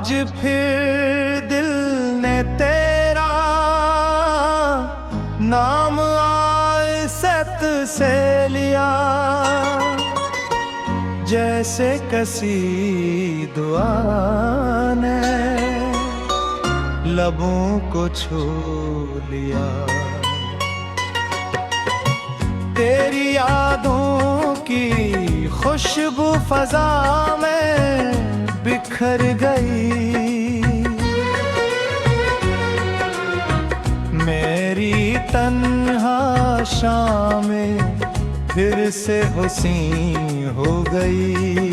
आज फिर दिल ने तेरा नाम आइज़त से लिया, जैसे कसी दुआ ने लबों को छू लिया। तेरी यादों की खुशबू फजा में बिखर गई, मेरी तन्हा शामें फिर से हुस्न हो गई।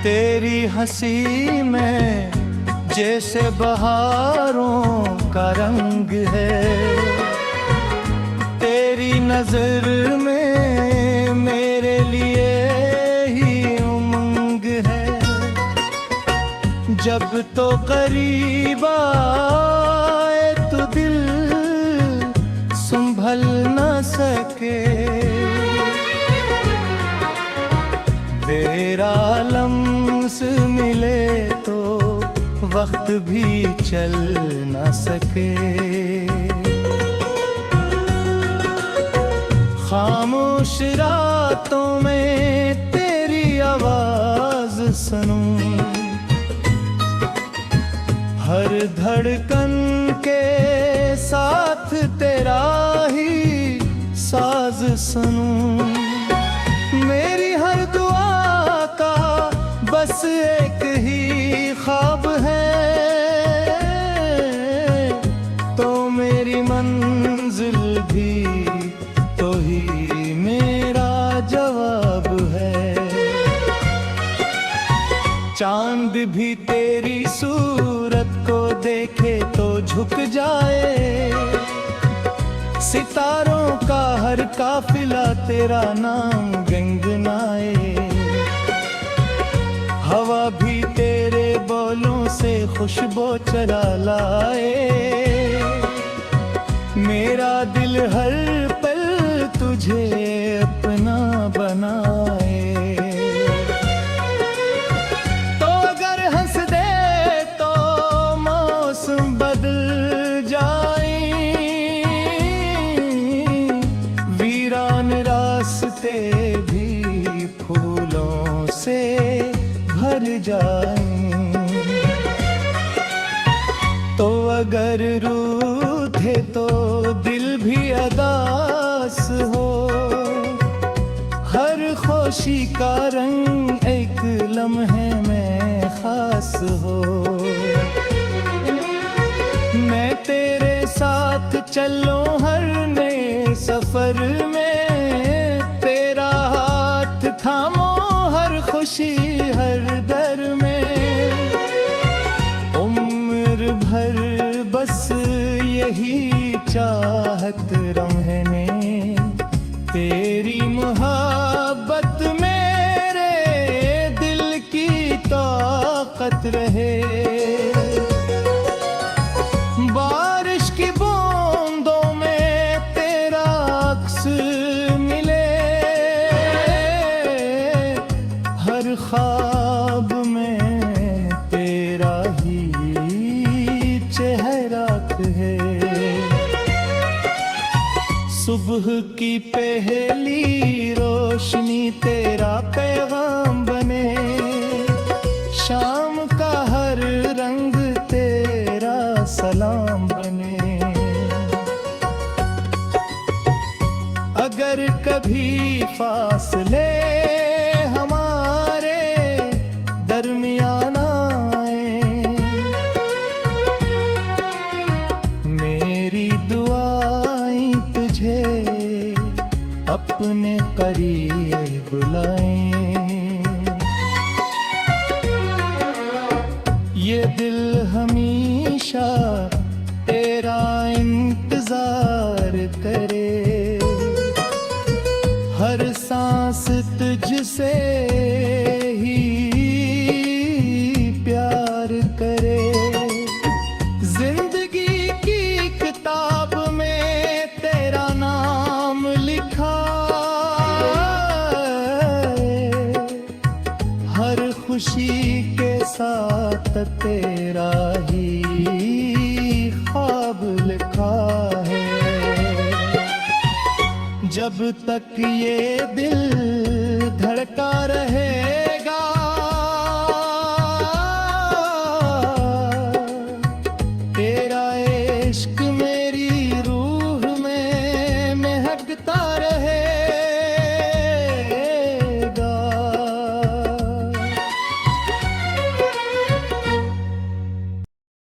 तेरी हंसी में जैसे बहारों का रंग है, तेरी नजर में मेरे लिए ही उमंग है। जब तो करीब आए तो दिल संभल न सके, तेरा लम्स मिले तो वक्त भी चल न सके। खामोश रातों में तेरी आवाज सुनूं, हर धड़कन के साथ तेरा ही साज सुनूं। मेरी हर दुआ बस एक ही ख्वाब है, तो मेरी मंजिल भी तो ही मेरा जवाब है। चांद भी तेरी सूरत को देखे तो झुक जाए, सितारों का हर काफिला तेरा नाम गुनगुनाए। हवा भी तेरे बोलों से खुशबू चरा लाए, मेरा दिल हर पल तुझे अपना बनाए। तो अगर हंस दे तो मौसम बदल जाए, वीरान रास्ते भी फूलों से भर जाएं। तो अगर रूठे तो दिल भी अदास हो, हर खुशी का रंग एक लम्हे में खास हो। मैं तेरे साथ चलूं हर नए सफर में, तेरा हाथ थामो हर खुशी हर दर में। उम्र भर बस यही चाहत रहने, तेरी मोहब्बत मेरे दिल की ताकत रहे। बारिश की बूंदों में तेरा अक्स मिले, हर ख्वाब में तेरा ही चेहरा है। सुबह की पहली रोशनी तेरा पैगाम बने, शाम का हर रंग तेरा सलाम बने। अगर कभी फासले हमारे दरमियान आए, मेरी दुआएं तुझे अपने करीब बुलाएं। ये दिल हमेशा तेरा इंतजार करे, हर सांस तुझसे ही प्यार करे। जिंदगी की किताब में तेरा नाम लिखा है, हर खुशी के साथ तेरा ही ख्वाब लिखा है। जब तक ये दिल धड़का